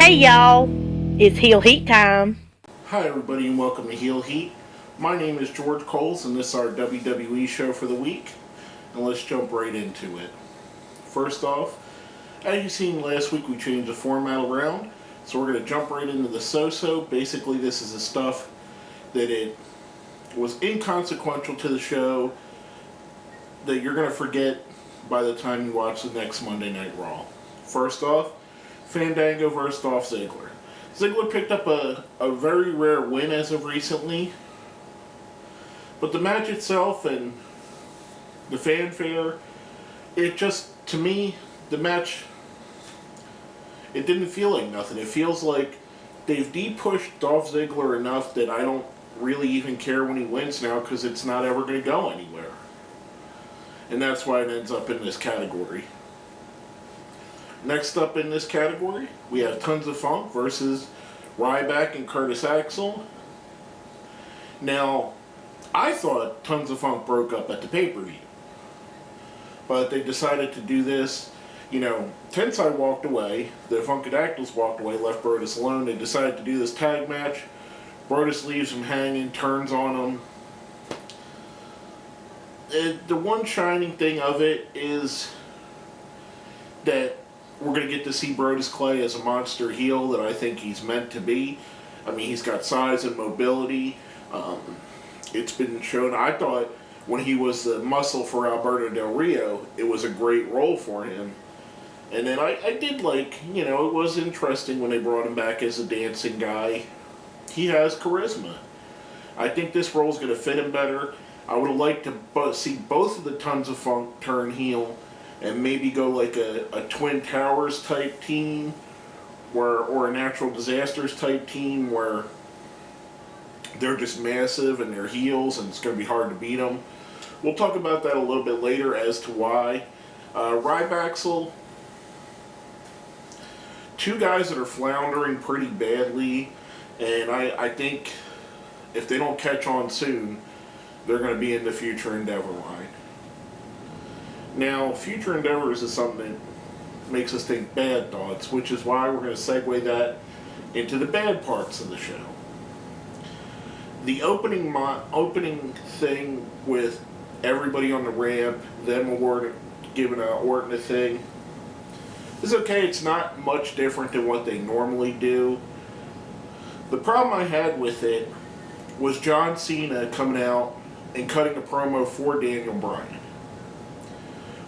Hey y'all, it's Heel Heat time. Hi everybody and welcome to Heel Heat. My name is George Coles and this is our WWE show for the week. And let's jump right into it. First off, as you seen last week, we changed the format around. So we're going to jump right into the so-so. Basically, this is the stuff that it was inconsequential to the show that you're going to forget by the time you watch the next Monday Night Raw. First off, Fandango versus Dolph Ziggler. Ziggler picked up a very rare win as of recently, but the match itself and the fanfare, it just, to me, the match, it didn't feel like nothing. It feels like they've de-pushed Dolph Ziggler enough that I don't really even care when he wins now because it's not ever going to go anywhere. And that's why it ends up in this category. Next up in this category, we have Tons of Funk versus Ryback and Curtis Axel. Now, I thought Tons of Funk broke up at the pay-per-view. But they decided to do this. You know, Tensai walked away, the Funkadactyls walked away, left Brodus alone. They decided to do this tag match. Brodus leaves him hanging, turns on him. The one shining thing of it is that we're going to get to see Brodus Clay as a monster heel that I think he's meant to be. I mean, he's got size and mobility. It's been shown. I thought when he was the muscle for Alberto Del Rio, it was a great role for him. And then I did like, you know, it was interesting when they brought him back as a dancing guy. He has charisma. I think this role is going to fit him better. I would have liked to see both of the Tons of Funk turn heel and maybe go like a Twin Towers type team or a Natural Disasters type team where they're just massive and they're heels and it's going to be hard to beat them. We'll talk about that a little bit later as to why. Ryback, two guys that are floundering pretty badly, and I think if they don't catch on soon, they're going to be in the Future Endeavor line. Now, Future Endeavors is something that makes us think bad thoughts, which is why we're going to segue that into the bad parts of the show. The opening thing with everybody on the ramp, them giving Orton a thing, is okay. It's not much different than what they normally do. The problem I had with it was John Cena coming out and cutting a promo for Daniel Bryan.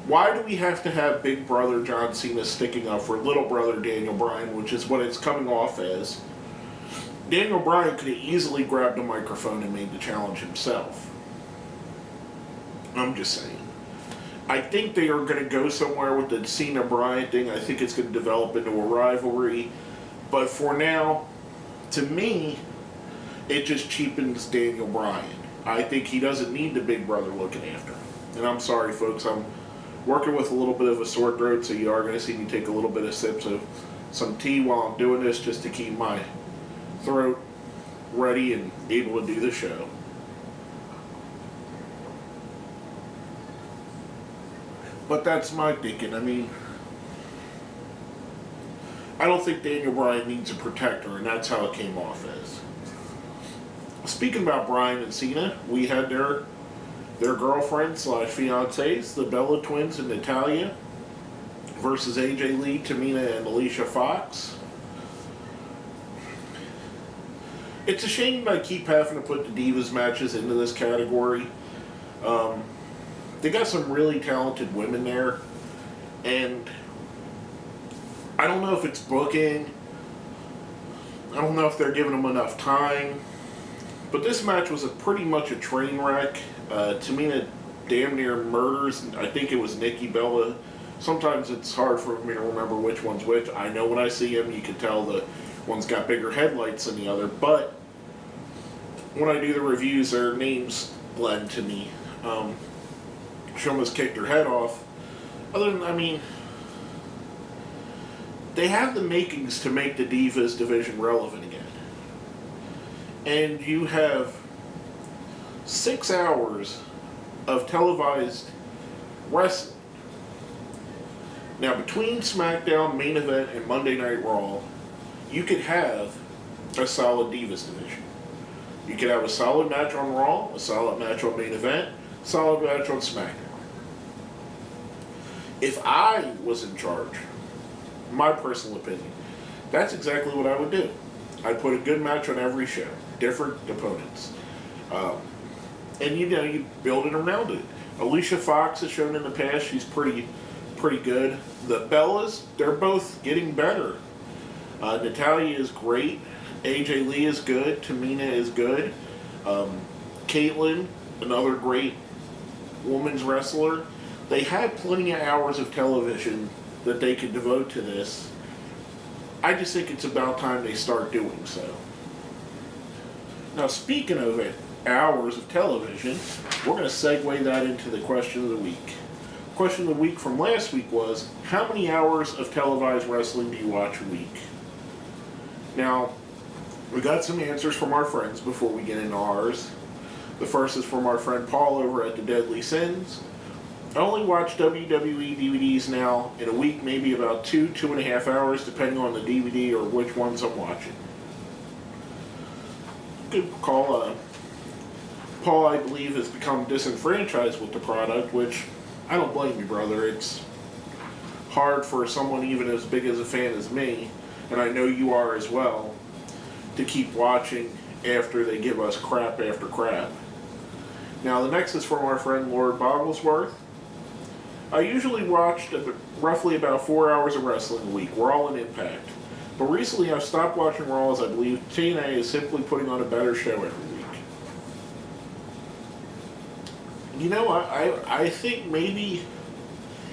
Why do we have to have Big Brother John Cena sticking up for Little Brother Daniel Bryan, which is what it's coming off as? Daniel Bryan could have easily grabbed a microphone and made the challenge himself. I'm just saying. I think they are going to go somewhere with the Cena-Bryan thing. I think it's going to develop into a rivalry. But for now, to me, it just cheapens Daniel Bryan. I think he doesn't need the Big Brother looking after him. And I'm sorry, folks, I'm working with a little bit of a sore throat, so you are going to see me take a little bit of sips of some tea while I'm doing this just to keep my throat ready and able to do the show. But that's my thinking. I mean, I don't think Daniel Bryan needs a protector, and that's how it came off as. Speaking about Bryan and Cena, we had their girlfriends / fiancés, the Bella Twins and Natalya, versus AJ Lee, Tamina, and Alicia Fox. It's a shame that I keep having to put the Divas matches into this category. They got some really talented women there, and I don't know if it's booking. I don't know if they're giving them enough time. But this match was pretty much a train wreck. Tamina damn near murders, I think it was Nikki Bella. Sometimes it's hard for me to remember which one's which. I know when I see them, you can tell the one's got bigger headlights than the other. But when I do the reviews, their names blend to me. She almost kicked her head off. Other than, I mean, they have the makings to make the Divas division relevant again. And you have 6 hours of televised wrestling. Now, between SmackDown, Main Event, and Monday Night Raw, you could have a solid Divas division. You could have a solid match on Raw, a solid match on Main Event, a solid match on SmackDown. If I was in charge, my personal opinion, that's exactly what I would do. I'd put a good match on every show, different opponents. And you build it around it. Alicia Fox has shown in the past she's pretty good. The Bellas, they're both getting better. Natalya is great. AJ Lee is good. Tamina is good. Caitlyn, another great women's wrestler. They had plenty of hours of television that they could devote to this. I just think it's about time they start doing so. Now, speaking of it, hours of television, we're going to segue that into the question of the week. Question of the week from last week was, how many hours of televised wrestling do you watch a week? Now, we got some answers from our friends before we get into ours. The first is from our friend Paul over at The Deadly Sins. I only watch WWE DVDs now in a week, maybe about 2.5 hours, depending on the DVD or which ones I'm watching. Good call. Paul, I believe, has become disenfranchised with the product, which I don't blame you, brother. It's hard for someone even as big as a fan as me, and I know you are as well, to keep watching after they give us crap after crap. Now, the next is from our friend Lord Bogglesworth. I usually watched roughly about 4 hours of wrestling a week. We're all in Impact. But recently I've stopped watching Raw as I believe TNA is simply putting on a better show every week. You know, I think maybe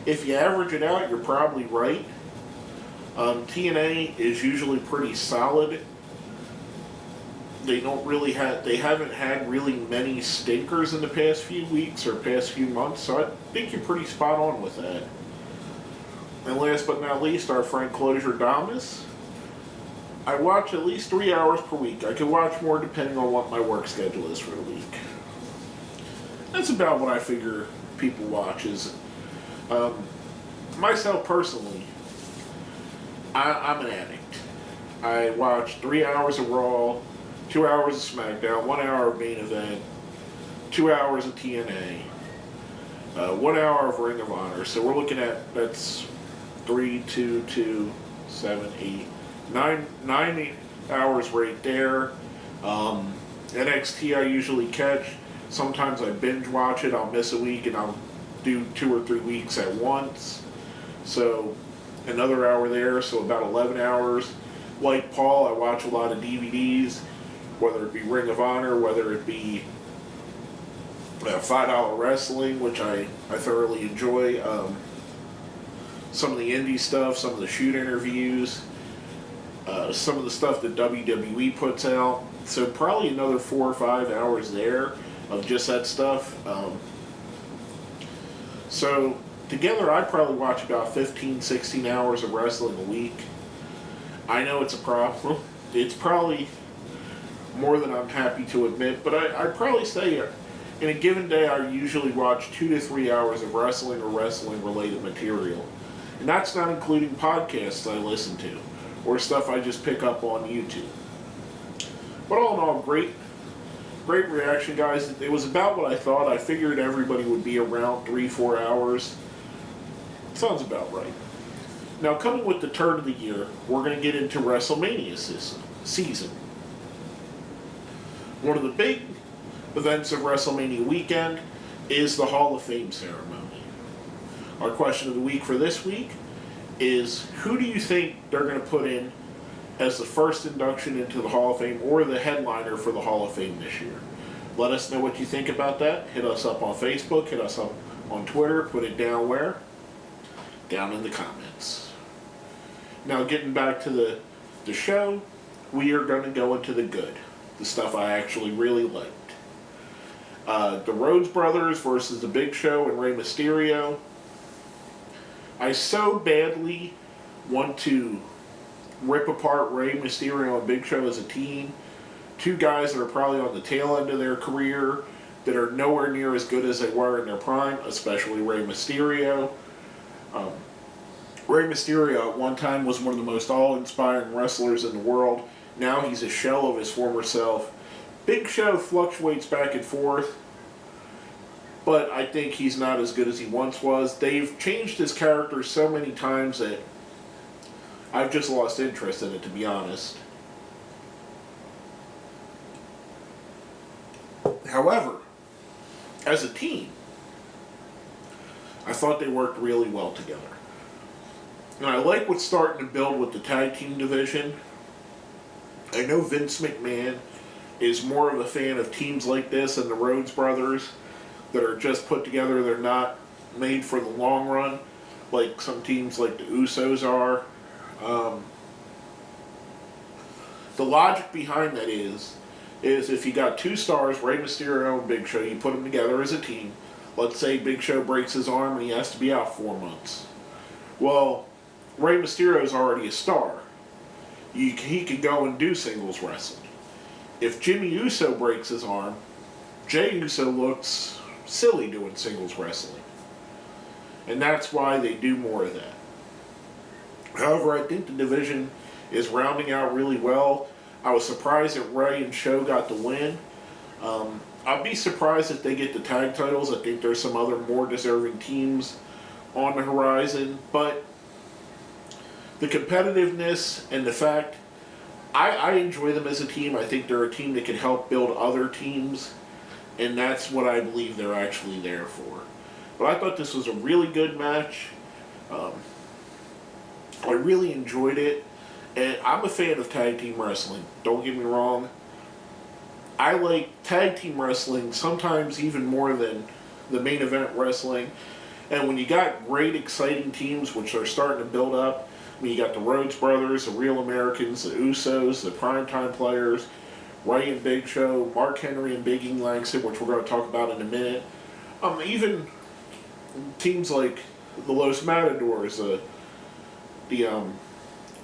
if you average it out, you're probably right. TNA is usually pretty solid. They haven't had really many stinkers in the past few weeks or past few months, so I think you're pretty spot on with that. And last but not least, our friend Closure Damas. I watch at least 3 hours per week. I can watch more depending on what my work schedule is for the week. That's about what I figure people watch. Myself personally, I'm an addict. I watch 3 hours of Raw, 2 hours of SmackDown, 1 hour of Main Event, 2 hours of TNA, 1 hour of Ring of Honor. So we're looking at, that's 3, 2, 2, 7, 8, 9 hours right there. NXT I usually catch. Sometimes I binge watch it. I'll miss a week and I'll do 2 or 3 weeks at once. So another hour there, so about 11 hours. Like Paul, I watch a lot of DVDs, whether it be Ring of Honor, whether it be $5 Wrestling, which I thoroughly enjoy. Some of the indie stuff, some of the shoot interviews, some of the stuff that WWE puts out. So probably another 4 or 5 hours there of just that stuff. So together I probably watch about 15, 16 hours of wrestling a week. I know it's a problem. It's probably more than I'm happy to admit, but I'd probably say in a given day I usually watch 2 to 3 hours of wrestling or wrestling related material. And that's not including podcasts I listen to or stuff I just pick up on YouTube. But all in all, great reaction, guys. It was about what I thought. I figured everybody would be around 3-4 hours. Sounds about right. Now, coming with the turn of the year, we're going to get into WrestleMania season. One of the big events of WrestleMania weekend is the Hall of Fame ceremony. Our question of the week for this week is, who do you think they're going to put in as the first induction into the Hall of Fame or the headliner for the Hall of Fame this year? Let us know what you think about that. Hit us up on Facebook, hit us up on Twitter, put it down where? Down in the comments. Now, getting back to the show, we are going to go into the good, the stuff I actually really liked. The Rhodes Brothers versus the Big Show and Rey Mysterio. I so badly want to rip apart Rey Mysterio and Big Show as a team. Two guys that are probably on the tail end of their career, that are nowhere near as good as they were in their prime, especially Rey Mysterio. Rey Mysterio at one time was one of the most awe-inspiring wrestlers in the world. Now he's a shell of his former self. Big Show fluctuates back and forth, but I think he's not as good as he once was. They've changed his character so many times that I've just lost interest in it, to be honest. However, as a team, I thought they worked really well together. And I like what's starting to build with the tag team division. I know Vince McMahon is more of a fan of teams like this and the Rhodes brothers that are just put together. They're not made for the long run, like some teams like the Usos are. The logic behind that is if you got two stars, Rey Mysterio and Big Show, you put them together as a team. Let's say Big Show breaks his arm and he has to be out 4 months. Well, Rey Mysterio is already a star. He could go and do singles wrestling. If Jimmy Uso breaks his arm, Jey Uso looks silly doing singles wrestling. And that's why they do more of that. However, I think the division is rounding out really well. I was surprised that Rey and Show got the win. I'd be surprised if they get the tag titles. I think there's some other more deserving teams on the horizon. But the competitiveness and the fact, I enjoy them as a team. I think they're a team that can help build other teams. And that's what I believe they're actually there for. But I thought this was a really good match. I really enjoyed it. And I'm a fan of tag team wrestling. Don't get me wrong. I like tag team wrestling sometimes even more than the main event wrestling. And when you got great, exciting teams, which are starting to build up, when you got the Rhodes Brothers, the Real Americans, the Usos, the Primetime Players, Rey and Big Show, Mark Henry and Big E Langston, which we're going to talk about in a minute. Even teams like the Los Matadors, the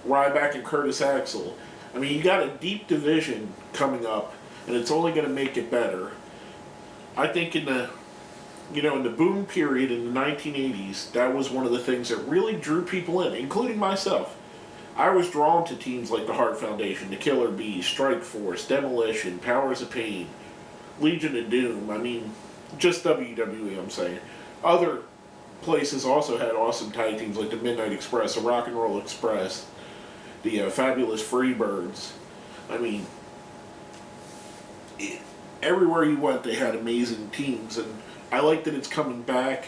Ryback and Curtis Axel. I mean, you got a deep division coming up, and it's only going to make it better. I think in the boom period in the 1980s, that was one of the things that really drew people in, including myself. I was drawn to teams like the Hart Foundation, the Killer Bees, Strike Force, Demolition, Powers of Pain, Legion of Doom. I mean, just WWE, I'm saying. Other places also had awesome tag teams like the Midnight Express, the Rock and Roll Express, the Fabulous Freebirds. I mean, everywhere you went, they had amazing teams, and I like that it's coming back,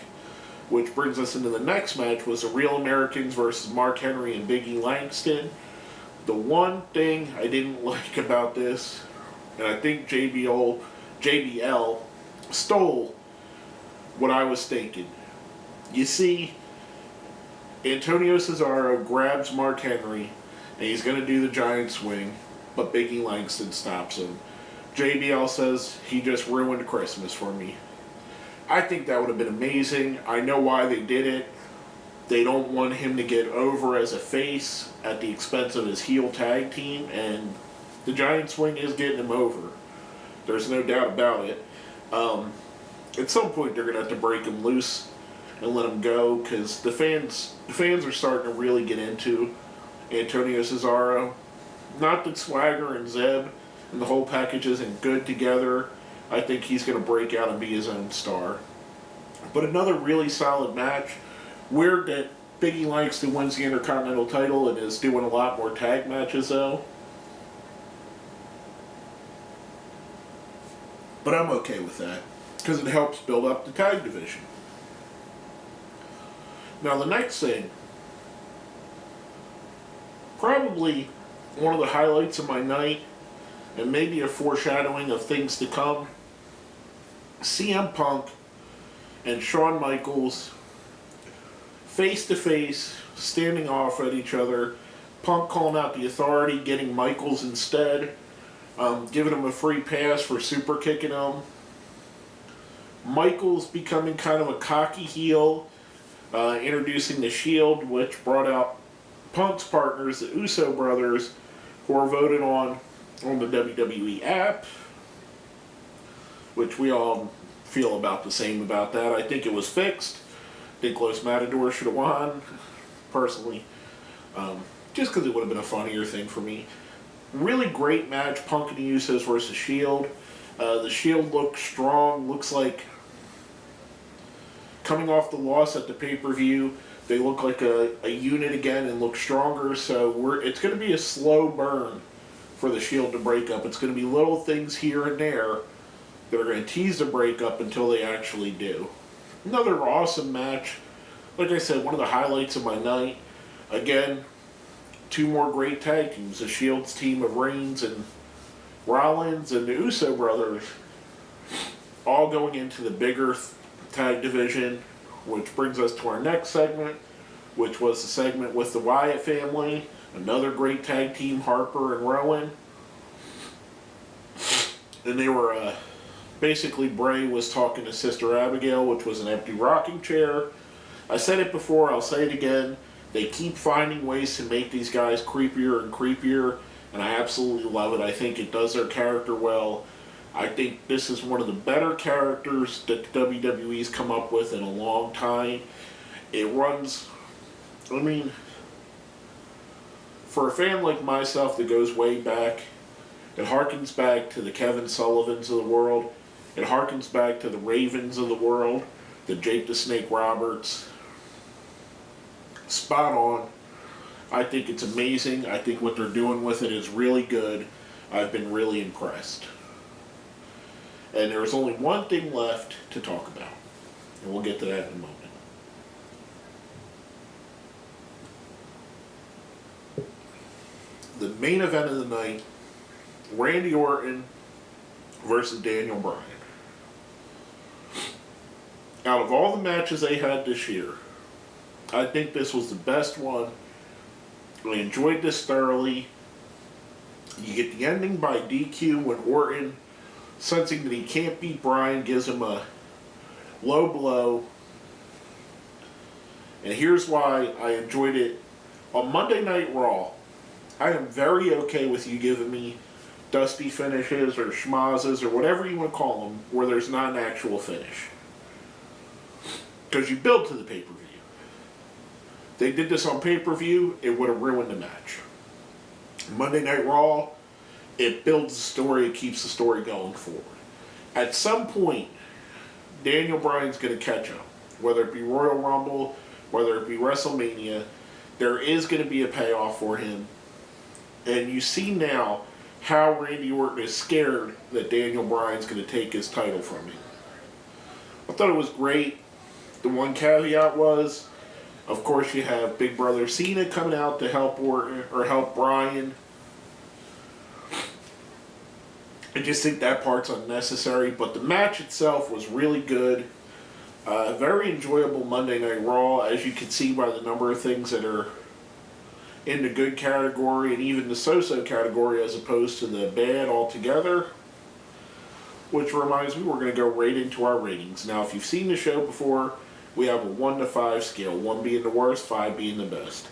which brings us into the next match, was the Real Americans versus Mark Henry and Big E Langston. The one thing I didn't like about this, and I think JBL stole what I was thinking. You see, Antonio Cesaro grabs Mark Henry, and he's going to do the giant swing, but Big E Langston stops him. JBL says, he just ruined Christmas for me. I think that would have been amazing. I know why they did it. They don't want him to get over as a face at the expense of his heel tag team, and the giant swing is getting him over. There's no doubt about it. At some point, they're going to have to break him loose and let him go, because the fans are starting to really get into Antonio Cesaro. Not that Swagger and Zeb and the whole package isn't good together. I think he's going to break out and be his own star. But another really solid match. Weird that Big E Langston wins the Intercontinental title and is doing a lot more tag matches, though. But I'm okay with that, because it helps build up the tag division. Now the next thing, probably one of the highlights of my night, and maybe a foreshadowing of things to come, CM Punk and Shawn Michaels face-to-face, standing off at each other, Punk calling out the Authority, getting Michaels instead, giving him a free pass for super kicking him. Michaels becoming kind of a cocky heel, introducing the Shield, which brought out Punk's partners, the Uso brothers, who are voted on the WWE app, which we all feel about the same about that. I think it was fixed. I think Los Matadors should have won. personally. Just because it would have been a funnier thing for me. Really great match, Punk and the Usos versus Shield. The Shield looks strong, looks like coming off the loss at the pay-per-view, they look like a unit again and look stronger, so it's going to be a slow burn for the Shield to break up. It's going to be little things here and there that are going to tease the breakup until they actually do. Another awesome match. Like I said, one of the highlights of my night. Again, two more great tag teams. The Shield's team of Reigns and Rollins and the Uso brothers all going into the bigger tag division, which brings us to our next segment, which was the segment with the Wyatt family. Another great tag team, Harper and Rowan. And they were, basically Bray was talking to Sister Abigail, which was an empty rocking chair. I said it before, I'll say it again. They keep finding ways to make these guys creepier and creepier, and I absolutely love it. I think it does their character well. I think this is one of the better characters that the WWE's come up with in a long time. It runs, I mean, for a fan like myself that goes way back, it harkens back to the Kevin Sullivans of the world. It harkens back to the Ravens of the world, the Jake the Snake Roberts. Spot on. I think it's amazing. I think what they're doing with it is really good. I've been really impressed. And there's only one thing left to talk about. And we'll get to that in a moment. The main event of the night, Randy Orton versus Daniel Bryan. Out of all the matches they had this year, I think this was the best one. I enjoyed this thoroughly. You get the ending by DQ when Orton, sensing that he can't beat Bryan, gives him a low blow. And here's why I enjoyed it. On Monday Night Raw, I am very okay with you giving me dusty finishes or schmazzes or whatever you want to call them, where there's not an actual finish. Because you build to the pay-per-view. They did this on pay-per-view, it would have ruined the match. Monday Night Raw, it builds the story, it keeps the story going forward. At some point, Daniel Bryan's going to catch up. Whether it be Royal Rumble, whether it be WrestleMania, there is going to be a payoff for him. And you see now how Randy Orton is scared that Daniel Bryan's going to take his title from him. I thought it was great. The one caveat was, of course, you have Big Brother Cena coming out to help Orton or help Bryan. I just think that part's unnecessary, but the match itself was really good. Very enjoyable Monday Night Raw, as you can see by the number of things that are in the good category and even the so-so category as opposed to the bad altogether. Which reminds me, we're going to go right into our ratings. Now, if you've seen the show before, we have a 1 to 5 scale, 1 being the worst, 5 being the best.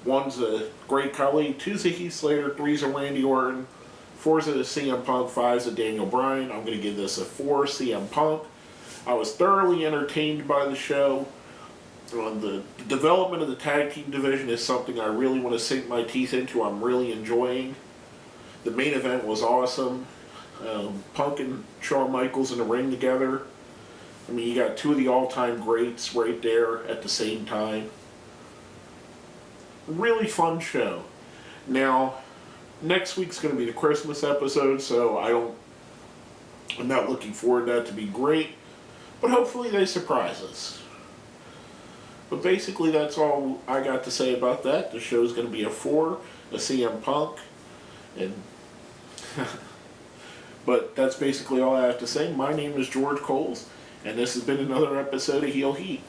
1's a Great Khali, 2's a Heath Slater, 3's a Randy Orton, 4's a CM Punk, 5's a Daniel Bryan. I'm going to give this a 4 CM Punk. I was thoroughly entertained by the show. The development of the tag team division is something I really want to sink my teeth into. I'm really enjoying. The main event was awesome. Punk and Shawn Michaels in the ring together. I mean, you got two of the all-time greats right there at the same time. Really fun show. Now, next week's going to be the Christmas episode, so I'm not looking forward to that to be great. But hopefully they surprise us. But basically that's all I got to say about that. The show's going to be a 4, a CM Punk. And but that's basically all I have to say. My name is George Coles, and this has been another episode of Heel Heat.